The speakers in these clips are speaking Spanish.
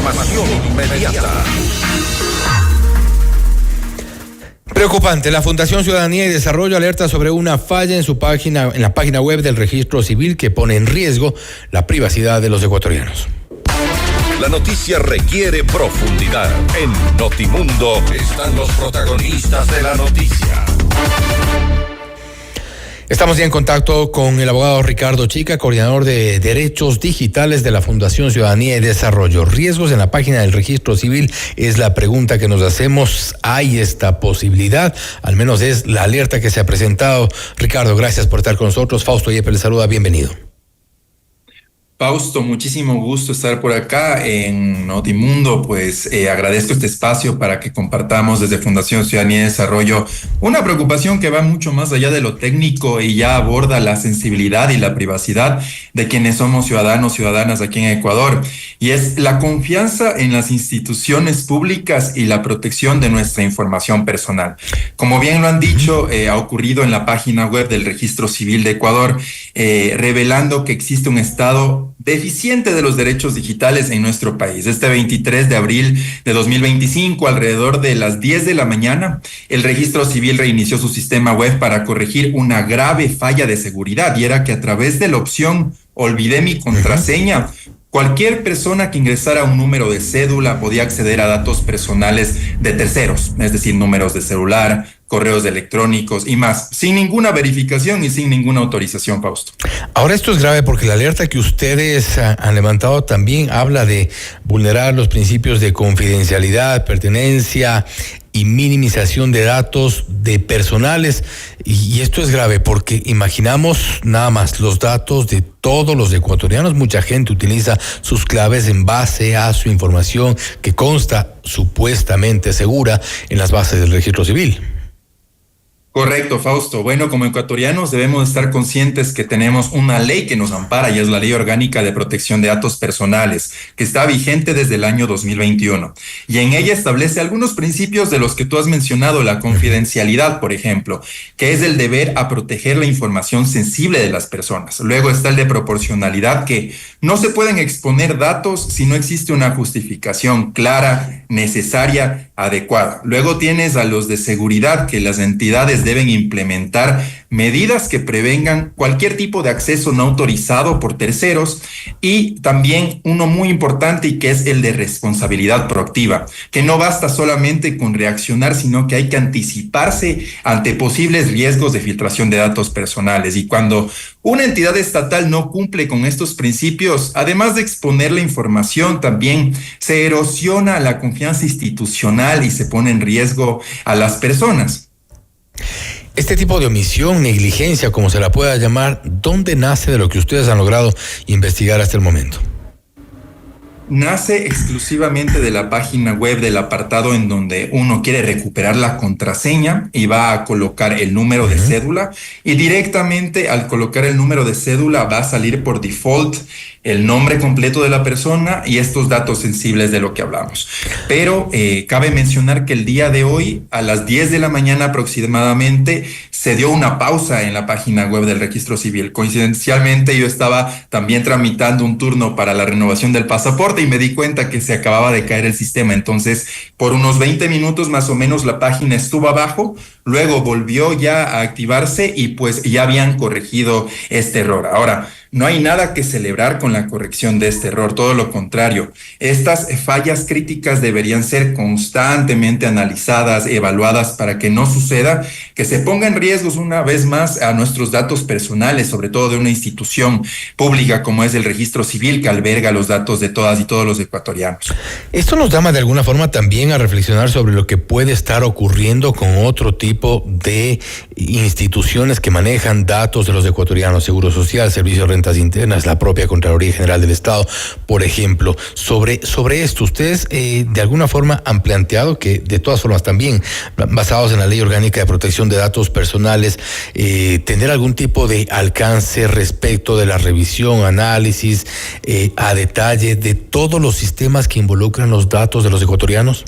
Información inmediata. Preocupante. La Fundación Ciudadanía y Desarrollo alerta sobre una falla en la página web del Registro Civil que pone en riesgo la privacidad de los ecuatorianos. La noticia requiere profundidad. En Notimundo están los protagonistas de la noticia. Estamos ya en contacto con el abogado Ricardo Chica, coordinador de Derechos Digitales de la Fundación Ciudadanía y Desarrollo. Riesgos en la página del Registro Civil es la pregunta que nos hacemos. ¿Hay esta posibilidad? Al menos es la alerta que se ha presentado. Ricardo, gracias por estar con nosotros. Fausto Yepes le saluda, bienvenido. Fausto, muchísimo gusto estar por acá en Notimundo, pues agradezco este espacio para que compartamos desde Fundación Ciudadanía y Desarrollo una preocupación que va mucho más allá de lo técnico y ya aborda la sensibilidad y la privacidad de quienes somos ciudadanos, ciudadanas aquí en Ecuador, y es la confianza en las instituciones públicas y la protección de nuestra información personal. Como bien lo han dicho, ha ocurrido en la página web del Registro Civil de Ecuador, revelando que existe un estado deficiente de los derechos digitales en nuestro país. Este 23 de abril de 2025, alrededor de las 10 de la mañana, el Registro Civil reinició su sistema web para corregir una grave falla de seguridad, y era que a través de la opción "Olvidé mi contraseña", cualquier persona que ingresara un número de cédula podía acceder a datos personales de terceros, es decir, números de celular, correos electrónicos y más, sin ninguna verificación y sin ninguna autorización, Fausto. Ahora, esto es grave porque la alerta que ustedes han levantado también habla de vulnerar los principios de confidencialidad, pertenencia y minimización de datos de personales. Y esto es grave porque imaginamos nada más los datos de todos los ecuatorianos. Mucha gente utiliza sus claves en base a su información que consta supuestamente segura en las bases del Registro Civil. Correcto, Fausto. Bueno, como ecuatorianos debemos estar conscientes que tenemos una ley que nos ampara, y es la Ley Orgánica de Protección de Datos Personales, que está vigente desde el año 2021. Y en ella establece algunos principios de los que tú has mencionado, la confidencialidad, por ejemplo, que es el deber a proteger la información sensible de las personas. Luego está el de proporcionalidad, que no se pueden exponer datos si no existe una justificación clara, necesaria, adecuada. Luego tienes a los de seguridad, que las entidades deben implementar medidas que prevengan cualquier tipo de acceso no autorizado por terceros, y también uno muy importante, y que es el de responsabilidad proactiva, que no basta solamente con reaccionar, sino que hay que anticiparse ante posibles riesgos de filtración de datos personales. Y cuando una entidad estatal no cumple con estos principios, además de exponer la información, también se erosiona la confianza institucional y se pone en riesgo a las personas. Este tipo de omisión, negligencia, como se la pueda llamar, ¿dónde nace de lo que ustedes han logrado investigar hasta el momento? Nace exclusivamente de la página web, del apartado en donde uno quiere recuperar la contraseña y va a colocar el número de cédula, y directamente al colocar el número de cédula va a salir por default el nombre completo de la persona y estos datos sensibles de lo que hablamos. Pero cabe mencionar que el día de hoy, a las 10 de la mañana aproximadamente, se dio una pausa en la página web del Registro Civil. Coincidencialmente, yo estaba también tramitando un turno para la renovación del pasaporte y me di cuenta que se acababa de caer el sistema. Entonces, por unos 20 minutos más o menos, la página estuvo abajo, luego volvió ya a activarse y pues ya habían corregido este error. Ahora, no hay nada que celebrar con la corrección de este error, todo lo contrario. Estas fallas críticas deberían ser constantemente analizadas, evaluadas, para que no suceda que se ponga en riesgo una vez más a nuestros datos personales, sobre todo de una institución pública como es el Registro Civil, que alberga los datos de todas y todos los ecuatorianos. Esto nos llama de alguna forma también a reflexionar sobre lo que puede estar ocurriendo con otro tipo de instituciones que manejan datos de los ecuatorianos: Seguro Social, Servicio de Rentas Internas, la propia Contraloría General del Estado, por ejemplo. Sobre esto, ustedes de alguna forma han planteado que, de todas formas, también basados en la Ley Orgánica de Protección de Datos Personales, tener algún tipo de alcance respecto de la revisión, análisis a detalle de todos los sistemas que involucran los datos de los ecuatorianos.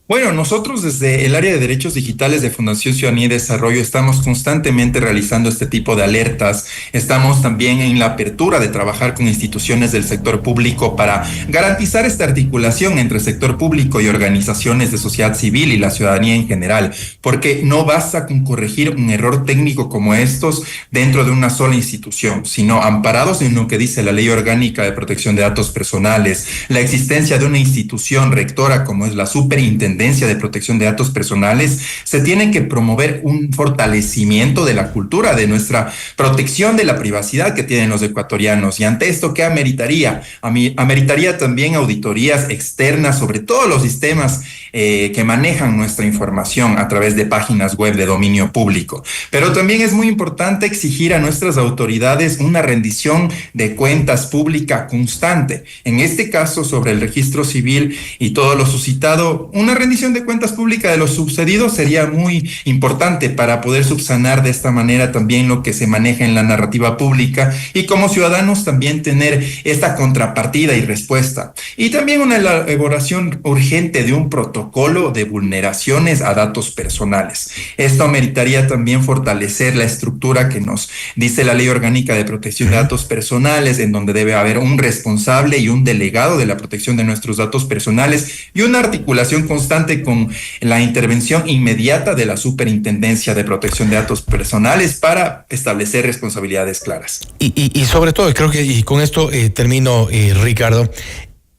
Bueno, nosotros desde el área de derechos digitales de Fundación Ciudadanía y Desarrollo estamos constantemente realizando este tipo de alertas. Estamos también en la apertura de trabajar con instituciones del sector público para garantizar esta articulación entre sector público y organizaciones de sociedad civil y la ciudadanía en general, porque no basta con corregir un error técnico como estos dentro de una sola institución, sino amparados en lo que dice la Ley Orgánica de Protección de Datos Personales, la existencia de una institución rectora como es la Superintendencia de Protección de Datos Personales, se tiene que promover un fortalecimiento de la cultura de nuestra protección de la privacidad que tienen los ecuatorianos. Y ante esto, ¿qué ameritaría? Ameritaría también auditorías externas sobre todos los sistemas que manejan nuestra información a través de páginas web de dominio público. Pero también es muy importante exigir a nuestras autoridades una rendición de cuentas pública constante. En este caso, sobre el registro civil y todo lo suscitado, una rendición de cuentas pública de lo sucedido sería muy importante para poder subsanar de esta manera también lo que se maneja en la narrativa pública y como ciudadanos también tener esta contrapartida y respuesta. Y también una elaboración urgente de un protocolo de vulneraciones a datos personales. Esto ameritaría también fortalecer la estructura que nos dice la Ley Orgánica de Protección de Datos Personales, en donde debe haber un responsable y un delegado de la protección de nuestros datos personales y una articulación constante con la intervención inmediata de la Superintendencia de Protección de Datos Personales para establecer responsabilidades claras. Y sobre todo, creo que, y con esto termino, Ricardo,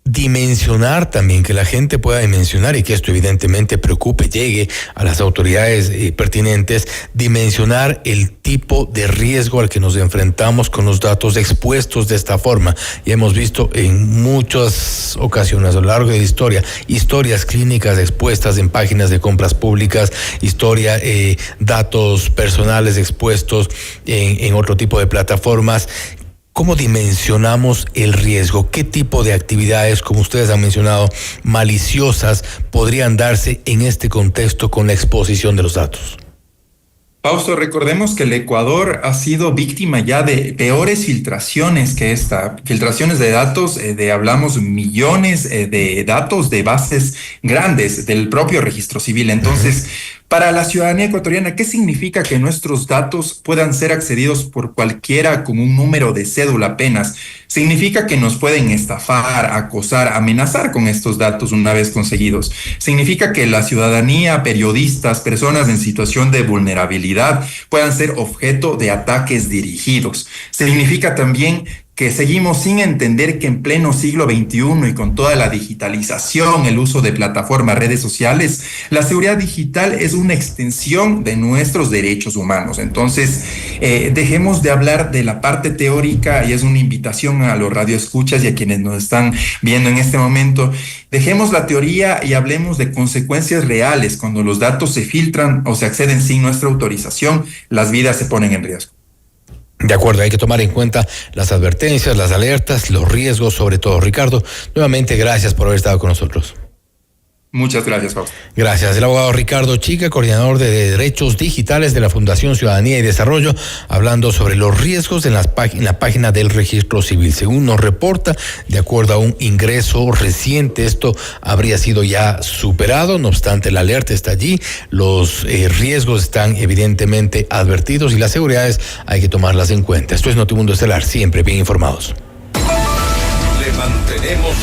dimensionar también, que la gente pueda dimensionar y que esto evidentemente preocupe, llegue a las autoridades pertinentes, dimensionar el tipo de riesgo al que nos enfrentamos con los datos expuestos de esta forma. Y hemos visto en muchas ocasiones a lo largo de la historia, historias clínicas expuestas en páginas de compras públicas, datos personales expuestos en otro tipo de plataformas. ¿Cómo dimensionamos el riesgo? ¿Qué tipo de actividades, como ustedes han mencionado, maliciosas podrían darse en este contexto con la exposición de los datos? Fausto, recordemos que el Ecuador ha sido víctima ya de peores filtraciones que esta. Filtraciones de datos, hablamos millones de datos de bases grandes del propio registro civil. Entonces, para la ciudadanía ecuatoriana, ¿qué significa que nuestros datos puedan ser accedidos por cualquiera con un número de cédula apenas? Significa que nos pueden estafar, acosar, amenazar con estos datos una vez conseguidos. Significa que la ciudadanía, periodistas, personas en situación de vulnerabilidad puedan ser objeto de ataques dirigidos. Significa también que seguimos sin entender que en pleno siglo XXI y con toda la digitalización, el uso de plataformas, redes sociales, la seguridad digital es una extensión de nuestros derechos humanos. Entonces, dejemos de hablar de la parte teórica y es una invitación a los radioescuchas y a quienes nos están viendo en este momento. Dejemos la teoría y hablemos de consecuencias reales. Cuando los datos se filtran o se acceden sin nuestra autorización, las vidas se ponen en riesgo. De acuerdo, hay que tomar en cuenta las advertencias, las alertas, los riesgos, sobre todo. Ricardo, nuevamente gracias por haber estado con nosotros. Muchas gracias, Fausto. Gracias. El abogado Ricardo Chica, coordinador de Derechos Digitales de la Fundación Ciudadanía y Desarrollo, hablando sobre los riesgos en la página del Registro Civil. Según nos reporta, de acuerdo a un ingreso reciente, esto habría sido ya superado. No obstante, la alerta está allí, los riesgos están evidentemente advertidos y las seguridades hay que tomarlas en cuenta. Esto es Notimundo Estelar, siempre bien informados. Le mantenemos